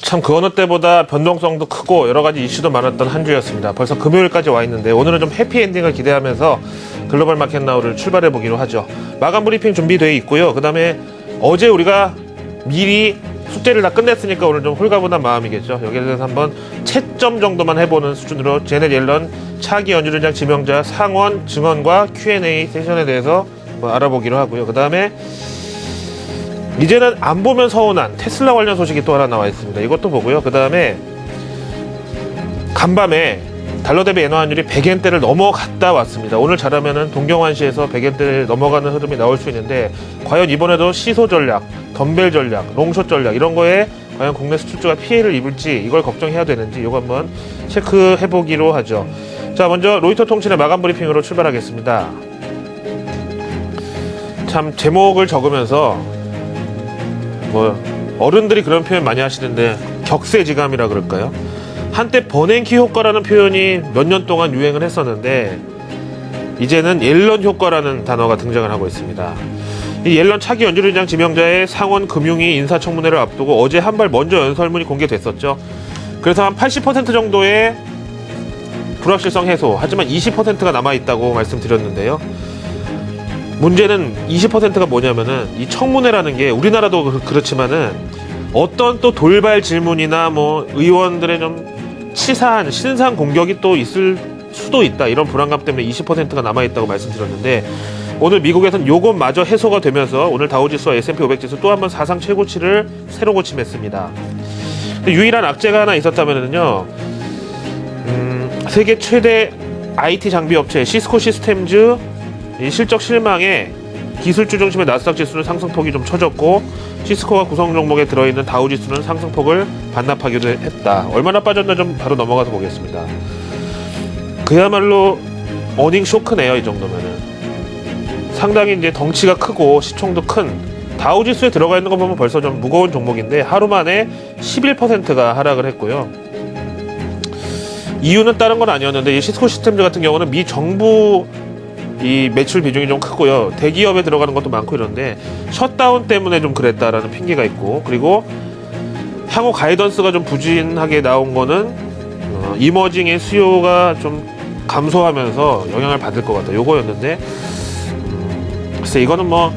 참 그 어느 때보다 변동성도 크고 여러가지 이슈도 많았던 한 주였습니다. 벌써 금요일까지 와 있는데 오늘은 좀 해피엔딩을 기대하면서 글로벌 마켓 나우를 출발해 보기로 하죠. 마감 브리핑 준비되어 있고요. 그 다음에 어제 우리가 미리 숙제를 다 끝냈으니까 오늘 좀 홀가분한 마음이겠죠. 여기에 대해서 한번 채점 정도만 해보는 수준으로 제넷 옐런 차기 연준위원장 지명자 상원 증언과 Q&A 세션에 대해서 한번 알아보기로 하고요. 그 다음에 이제는 안 보면 서운한 테슬라 관련 소식이 또 하나 나와 있습니다. 이것도 보고요. 그 다음에 간밤에 달러 대비 엔화 환율이 100엔대를 넘어갔다 왔습니다. 오늘 잘하면은 동경환시에서 100엔대를 넘어가는 흐름이 나올 수 있는데 과연 이번에도 시소 전략, 덤벨 전략, 롱숏 전략 이런 거에 과연 국내 수출주가 피해를 입을지 이걸 걱정해야 되는지 이거 한번 체크해 보기로 하죠. 자, 먼저 로이터 통신의 마감 브리핑으로 출발하겠습니다. 참 제목을 적으면서 뭐 어른들이 그런 표현 많이 하시는데 격세지감이라 그럴까요? 한때 버냉키 효과라는 표현이 몇 년 동안 유행을 했었는데 이제는 옐런 효과라는 단어가 등장을 하고 있습니다. 이 옐런 차기 연준위원장 지명자의 상원 금융위 인사청문회를 앞두고 어제 한 발 먼저 연설문이 공개됐었죠. 그래서 한 80% 정도의 불확실성 해소, 하지만 20%가 남아있다고 말씀드렸는데요. 문제는 20%가 뭐냐면은 이 청문회라는 게 우리나라도 그렇지만은 어떤 또 돌발 질문이나 뭐 의원들의 좀 치사한 신상 공격이 또 있을 수도 있다. 이런 불안감 때문에 20%가 남아있다고 말씀드렸는데 오늘 미국에서는 요것마저 해소가 되면서 오늘 다우지수와 S&P 500 지수 또 한 번 사상 최고치를 새로 고침했습니다. 유일한 악재가 하나 있었다면은요, 세계 최대 IT 장비 업체 시스코 시스템즈 이 실적 실망에 기술주 중심의 나스닥 지수는 상승폭이 좀 처졌고 시스코가 구성 종목에 들어있는 다우 지수는 상승폭을 반납하기도 했다. 얼마나 빠졌나 좀 바로 넘어가서 보겠습니다. 그야말로 어닝 쇼크네요. 이 정도면은 상당히 이제 덩치가 크고 시총도 큰 다우 지수에 들어가 있는 거 보면 벌써 좀 무거운 종목인데 하루 만에 11%가 하락을 했고요. 이유는 다른 건 아니었는데 이 시스코 시스템즈 같은 경우는 미 정부 이 매출 비중이 좀 크고요. 대기업에 들어가는 것도 많고 이런데 셧다운 때문에 좀 그랬다라는 핑계가 있고, 그리고 향후 가이던스가 좀 부진하게 나온 거는 이머징의 수요가 좀 감소하면서 영향을 받을 것 같다. 요거였는데 글쎄 이거는 뭐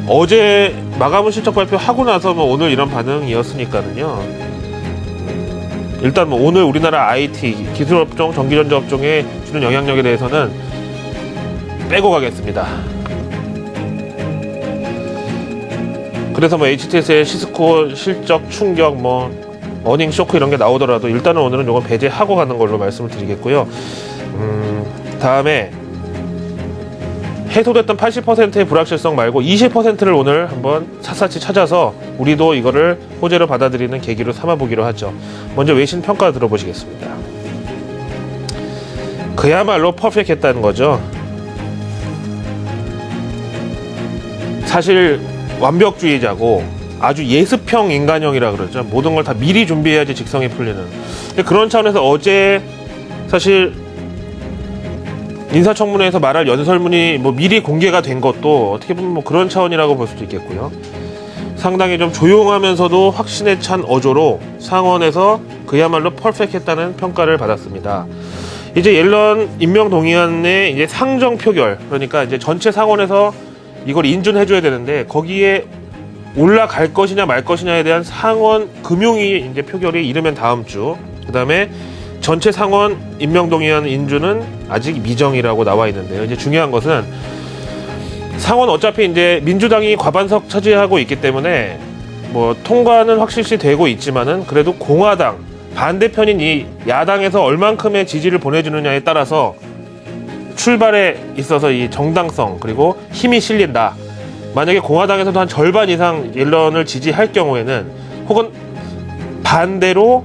어제 마감은 실적 발표하고 나서 뭐 오늘 이런 반응이었으니까는요. 일단 뭐 오늘 우리나라 IT 기술업종, 전기전자 업종에 주는 영향력에 대해서는 빼고 가겠습니다. 그래서 뭐 HTS의 시스코 실적 충격, 뭐 어닝 쇼크 이런 게 나오더라도 일단은 오늘은 이건 배제하고 가는 걸로 말씀을 드리겠고요. 다음에 해소됐던 80%의 불확실성 말고 20%를 오늘 한번 샅샅이 찾아서 우리도 이거를 호재로 받아들이는 계기로 삼아보기로 하죠. 먼저 외신 평가 들어보시겠습니다. 그야말로 퍼펙트했다는 거죠. 사실 완벽주의자고 아주 예습형 인간형이라 그러죠. 모든 걸 다 미리 준비해야지 직성이 풀리는. 그런 차원에서 어제 사실 인사청문회에서 말할 연설문이 뭐 미리 공개가 된 것도 어떻게 보면 뭐 그런 차원이라고 볼 수도 있겠고요. 상당히 좀 조용하면서도 확신에 찬 어조로 상원에서 그야말로 퍼펙트했다는 평가를 받았습니다. 이제 옐런 임명 동의안의 이제 상정 표결, 그러니까 이제 전체 상원에서 이걸 인준해줘야 되는데 거기에 올라갈 것이냐 말 것이냐에 대한 상원 금융위 이제 표결이 이르면 다음 주. 그 다음에 전체 상원 임명동의안 인준은 아직 미정이라고 나와 있는데요. 이제 중요한 것은 상원 어차피 이제 민주당이 과반석 차지하고 있기 때문에 뭐 통과는 확실시 되고 있지만은 그래도 공화당 반대편인 이 야당에서 얼만큼의 지지를 보내주느냐에 따라서 출발에 있어서 이 정당성 그리고 힘이 실린다. 만약에 공화당에서도 한 절반 이상 옐런을 지지할 경우에는 혹은 반대로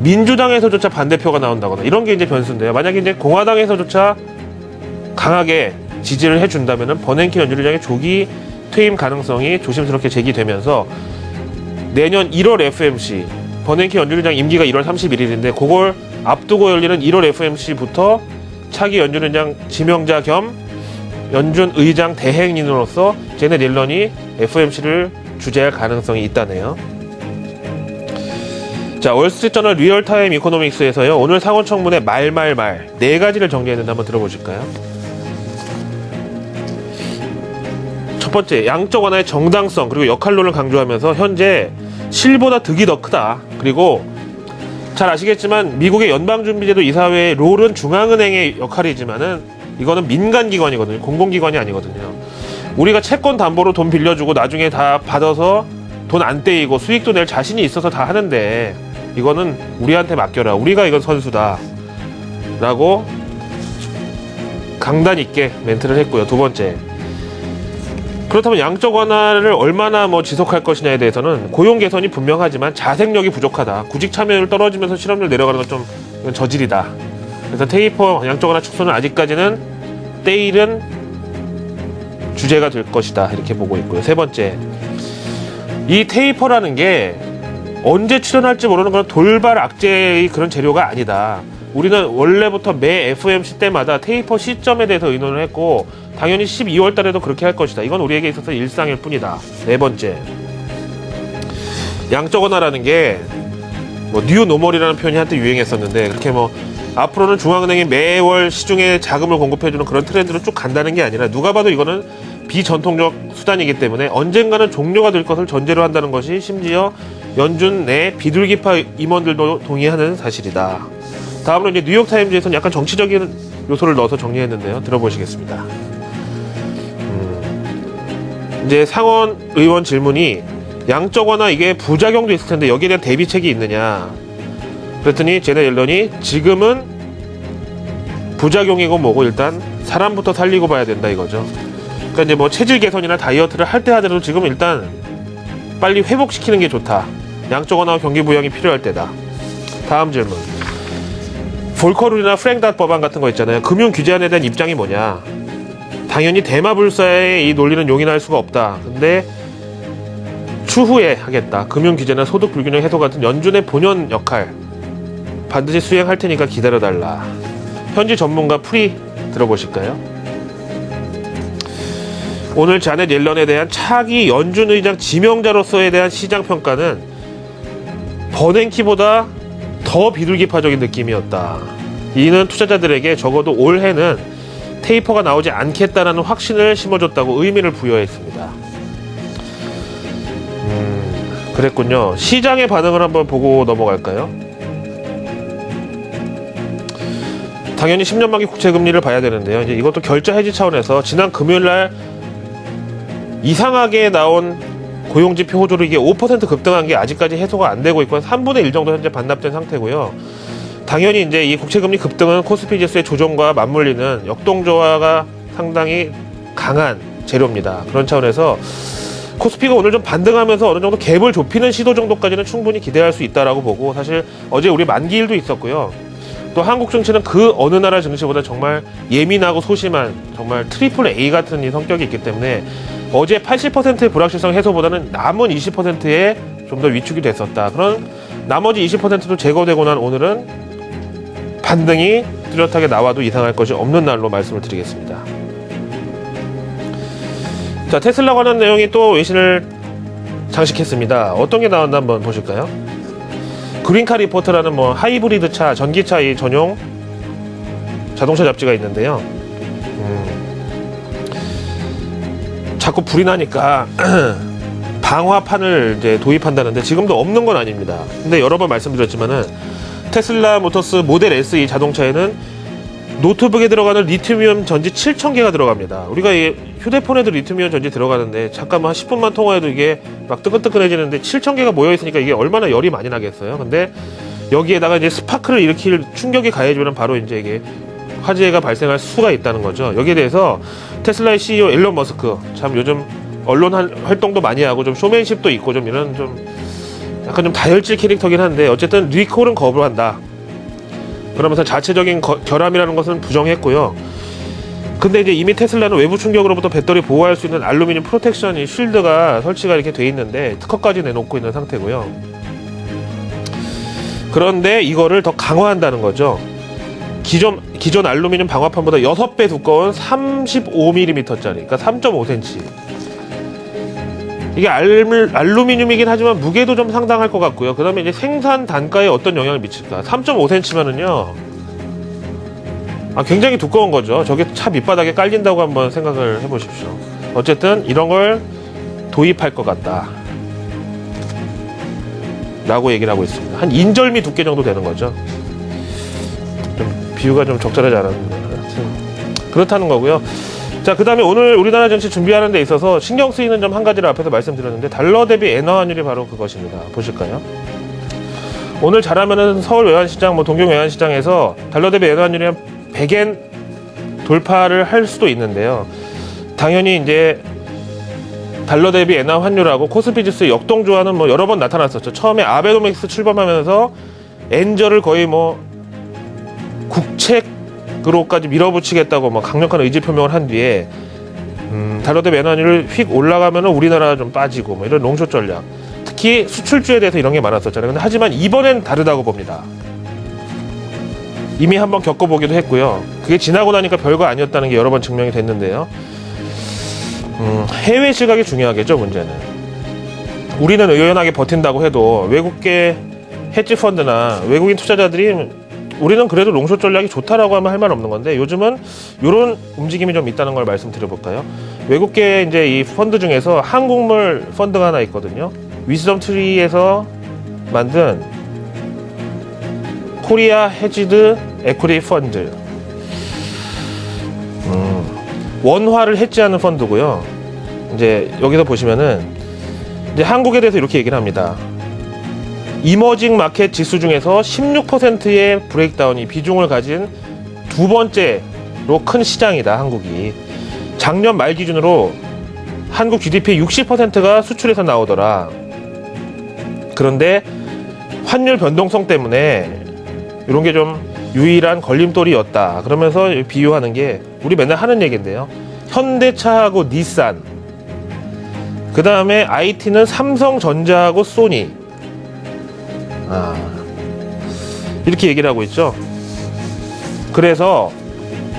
민주당에서조차 반대표가 나온다거나 이런 게 이제 변수인데요. 만약에 이제 공화당에서조차 강하게 지지를 해준다면은 버냉키 연준위원장의 조기 퇴임 가능성이 조심스럽게 제기되면서 내년 1월 FMC 버냉키 연준위원장 임기가 1월 31일인데 그걸 앞두고 열리는 1월 FMC부터 차기 연준위원장 지명자 겸 연준 의장 대행인으로서 제넷 옐런이 FMC를 주재할 가능성이 있다네요. 자, 월스트리트저널 리얼타임 이코노믹스에서요, 오늘 상원 청문회 말말말 4가지를 정리했는데 한번 들어보실까요? 첫 번째, 양적 완화의 정당성 그리고 역할론을 강조하면서 현재 실보다 득이 더 크다. 그리고 잘 아시겠지만 미국의 연방준비제도 이사회의 롤은 중앙은행의 역할이지만은 이거는 민간기관이거든요. 공공기관이 아니거든요. 우리가 채권 담보로 돈 빌려주고 나중에 다 받아서 돈 안 떼이고 수익도 낼 자신이 있어서 다 하는데 이거는 우리한테 맡겨라. 우리가 이건 선수다. 라고 강단 있게 멘트를 했고요. 두 번째, 그렇다면 양적 완화를 얼마나 지속할 것이냐에 대해서는 고용 개선이 분명하지만 자생력이 부족하다. 구직 참여율 떨어지면서 실업률 내려가는 건 좀 저질이다. 그래서 테이퍼 양적 완화 축소는 아직까지는 때일은 주제가 될 것이다. 이렇게 보고 있고요. 세 번째, 이 테이퍼라는 게 언제 출현할지 모르는 그런 돌발 악재의 그런 재료가 아니다. 우리는 원래부터 매 FOMC 때마다 테이퍼 시점에 대해서 의논을 했고 당연히 12월 달에도 그렇게 할 것이다. 이건 우리에게 있어서 일상일 뿐이다. 네 번째, 양적 완화라는 게 뉴 노멀이라는 표현이 한때 유행했었는데 그렇게 앞으로는 중앙은행이 매월 시중에 자금을 공급해주는 그런 트렌드로 쭉 간다는 게 아니라 누가 봐도 이거는 비전통적 수단이기 때문에 언젠가는 종료가 될 것을 전제로 한다는 것이 심지어 연준 내 비둘기파 임원들도 동의하는 사실이다. 다음으로 이제 뉴욕타임즈에서는 약간 정치적인 요소를 넣어서 정리했는데요. 들어보시겠습니다. 이제 상원 의원 질문이 양적 완화 이게 부작용도 있을 텐데 여기에 대한 대비책이 있느냐. 그랬더니 제넷 옐런이 지금은 부작용이고 뭐고 일단 사람부터 살리고 봐야 된다 이거죠. 그러니까 이제 체질 개선이나 다이어트를 할 때 하더라도 지금 일단 빨리 회복시키는 게 좋다. 양적 완화와 경기 부양이 필요할 때다. 다음 질문. 볼커룰이나 프랭닷 법안 같은 거 있잖아요. 금융 규제안에 대한 입장이 뭐냐. 당연히 대마불사의 이 논리는 용인할 수가 없다. 근데 추후에 하겠다. 금융 규제나 소득 불균형 해소 같은 연준의 본연 역할 반드시 수행할 테니까 기다려달라. 현지 전문가 풀이 들어보실까요? 오늘 자넷 옐런에 대한 차기 연준 의장 지명자로서에 대한 시장 평가는 버냉키보다 더 비둘기파적인 느낌이었다. 이는 투자자들에게 적어도 올해는 테이퍼가 나오지 않겠다라는 확신을 심어줬다고 의미를 부여했습니다. 그랬군요. 시장의 반응을 한번 보고 넘어갈까요? 당연히 10년 만기 국채금리를 봐야 되는데요. 이제 이것도 결제 해지 차원에서 지난 금요일날 이상하게 나온 고용지표 호조로 이게 5% 급등한 게 아직까지 해소가 안 되고 있고 3분의 1 정도 현재 반납된 상태고요. 당연히 이제 이 국채금리 급등은 코스피 지수의 조정과 맞물리는 역동조화가 상당히 강한 재료입니다. 그런 차원에서 코스피가 오늘 좀 반등하면서 어느 정도 갭을 좁히는 시도 정도까지는 충분히 기대할 수 있다라고 보고 사실 어제 우리 만기일도 있었고요. 또 한국 증시는 그 어느 나라 증시보다 정말 예민하고 소심한 정말 트리플 A 같은 이 성격이 있기 때문에 어제 80%의 불확실성 해소보다는 남은 20%에 좀 더 위축이 됐었다. 그런 나머지 20%도 제거되고 난 오늘은 반등이 뚜렷하게 나와도 이상할 것이 없는 날로 말씀을 드리겠습니다. 자, 테슬라 관한 내용이 또 외신을 장식했습니다. 어떤 게 나왔나 한번 보실까요? 그린카 리포터라는 하이브리드 차, 전기차 이 전용 자동차 잡지가 있는데요. 자꾸 불이 나니까 방화판을 이제 도입한다는데 지금도 없는 건 아닙니다. 근데 여러 번 말씀드렸지만은 테슬라 모터스 모델 S 이 자동차에는 노트북에 들어가는 리튬이온 전지 7,000개가 들어갑니다. 우리가 이 휴대폰에도 리튬이온 전지 들어가는데 잠깐만 10분만 통화해도 이게 막 뜨끈뜨끈해지는데 7,000개가 모여있으니까 이게 얼마나 열이 많이 나겠어요. 근데 여기에다가 이제 스파크를 일으킬 충격이 가해지면 바로 이제 이게 화재가 발생할 수가 있다는 거죠. 여기에 대해서 테슬라의 CEO 일론 머스크 참 요즘 언론 활동도 많이 하고 좀 쇼맨십도 있고 좀 이런 좀 약간 좀 다혈질 캐릭터긴 한데 어쨌든 리콜은 거부를 한다. 그러면서 자체적인 결함이라는 것은 부정했고요. 근데 이제 이미 테슬라는 외부 충격으로부터 배터리 보호할 수 있는 알루미늄 프로텍션 쉴드가 설치가 이렇게 돼 있는데 특허까지 내놓고 있는 상태고요. 그런데 이거를 더 강화한다는 거죠. 기존 알루미늄 방화판보다 6배 두꺼운 35mm짜리, 그러니까 3.5cm. 이게 알루미늄이긴 하지만 무게도 좀 상당할 것 같고요. 그 다음에 이제 생산 단가에 어떤 영향을 미칠까? 3.5cm면은요, 굉장히 두꺼운 거죠. 저게 차 밑바닥에 깔린다고 한번 생각을 해보십시오. 어쨌든 이런 걸 도입할 것 같다 라고 얘기를 하고 있습니다. 한 인절미 두께 정도 되는 거죠. 좀 비유가 좀 적절하지 않았는데 그렇다는 거고요. 자, 그 다음에 오늘 우리나라 정치 준비하는 데 있어서 신경 쓰이는 점 한 가지를 앞에서 말씀드렸는데, 달러 대비 엔화 환율이 바로 그것입니다. 보실까요? 오늘 잘하면은 서울 외환시장, 동경 외환시장에서 달러 대비 엔화 환율이 한 100엔 돌파를 할 수도 있는데요. 당연히 이제 달러 대비 엔화 환율하고 코스피 지수 역동조화는 여러 번 나타났었죠. 처음에 아베노믹스 출범하면서 엔저를 거의 국책으로까지 밀어붙이겠다고 강력한 의지 표명을 한 뒤에 달러 대비 엔화 환율이 휙 올라가면 우리나라가 좀 빠지고 이런 롱숏 전략, 특히 수출주에 대해서 이런 게 많았었잖아요. 근데 하지만 이번엔 다르다고 봅니다. 이미 한번 겪어보기도 했고요. 그게 지나고 나니까 별거 아니었다는 게 여러 번 증명이 됐는데요. 해외 시각이 중요하겠죠, 문제는. 우리는 의연하게 버틴다고 해도 외국계 헤지펀드나 외국인 투자자들이 우리는 그래도 롱숏 전략이 좋다라고 하면 할 말 없는 건데, 요즘은 이런 움직임이 좀 있다는 걸 말씀드려볼까요? 외국계 이제 이 펀드 중에서 한국물 펀드가 하나 있거든요. 위즈덤 트리에서 만든 코리아 헤지드 에퀴티 펀드. 원화를 헤지하는 펀드고요. 이제 여기서 보시면은 이제 한국에 대해서 이렇게 얘기를 합니다. 이머징 마켓 지수 중에서 16%의 브레이크다운이 비중을 가진 두 번째로 큰 시장이다, 한국이. 작년 말 기준으로 한국 GDP의 60%가 수출에서 나오더라. 그런데 환율 변동성 때문에 이런 게 좀 유일한 걸림돌이었다. 그러면서 비유하는 게 우리 맨날 하는 얘기인데요. 현대차하고 닛산, 그 다음에 IT는 삼성전자하고 소니, 이렇게 얘기를 하고 있죠. 그래서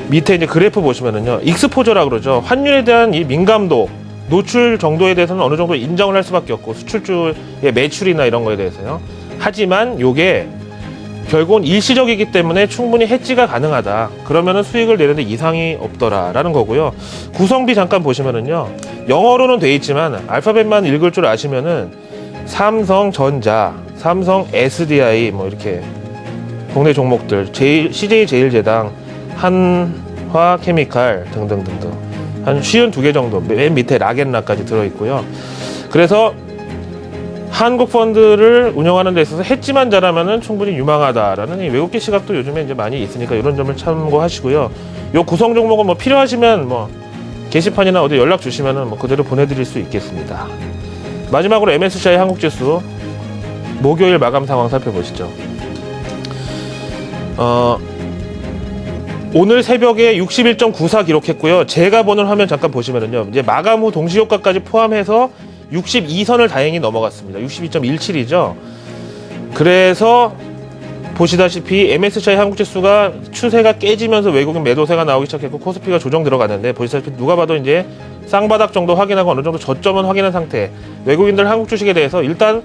밑에 이제 그래프 보시면은요, 익스포저라 그러죠. 환율에 대한 이 민감도, 노출 정도에 대해서는 어느 정도 인정을 할 수밖에 없고, 수출주의 매출이나 이런 거에 대해서요. 하지만 요게 결국은 일시적이기 때문에 충분히 해지가 가능하다. 그러면은 수익을 내는데 이상이 없더라라는 거고요. 구성비 잠깐 보시면은요, 영어로는 돼 있지만 알파벳만 읽을 줄 아시면은 삼성전자, 삼성 SDI 이렇게 국내 종목들, CJ 제일제당, 한화케미칼 등등등등 한 52개 정도, 맨 밑에 락앤락까지 들어있고요. 그래서 한국 펀드를 운영하는 데 있어서 해지만 잘하면은 충분히 유망하다라는 이 외국계 시각도 요즘에 이제 많이 있으니까 이런 점을 참고하시고요. 요 구성 종목은 필요하시면 게시판이나 어디 연락 주시면은 그대로 보내드릴 수 있겠습니다. 마지막으로 MSCI 한국지수 목요일 마감 상황 살펴보시죠. 오늘 새벽에 61.94 기록했고요. 제가 보는 화면 잠깐 보시면은요, 이제 마감 후 동시효과까지 포함해서 62선을 다행히 넘어갔습니다. 62.17이죠. 그래서 보시다시피 MSCI 한국지수가 추세가 깨지면서 외국인 매도세가 나오기 시작했고, 코스피가 조정 들어갔는데, 보시다시피 누가 봐도 이제 쌍바닥 정도 확인하고 어느 정도 저점은 확인한 상태. 외국인들 한국 주식에 대해서 일단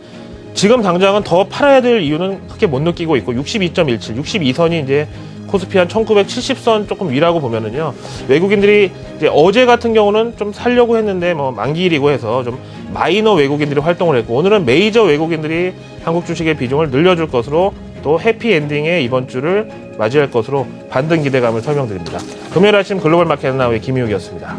지금 당장은 더 팔아야 될 이유는 크게 못 느끼고 있고, 62.17, 62선이 이제 코스피 한 1970선 조금 위라고 보면은요, 외국인들이 이제 어제 같은 경우는 좀 살려고 했는데 만기일이고 해서 좀 마이너 외국인들이 활동을 했고, 오늘은 메이저 외국인들이 한국 주식의 비중을 늘려줄 것으로, 또 해피엔딩의 이번 주를 맞이할 것으로 반등 기대감을 설명드립니다. 금요일 아침 글로벌 마켓 나우의 김희욱이었습니다.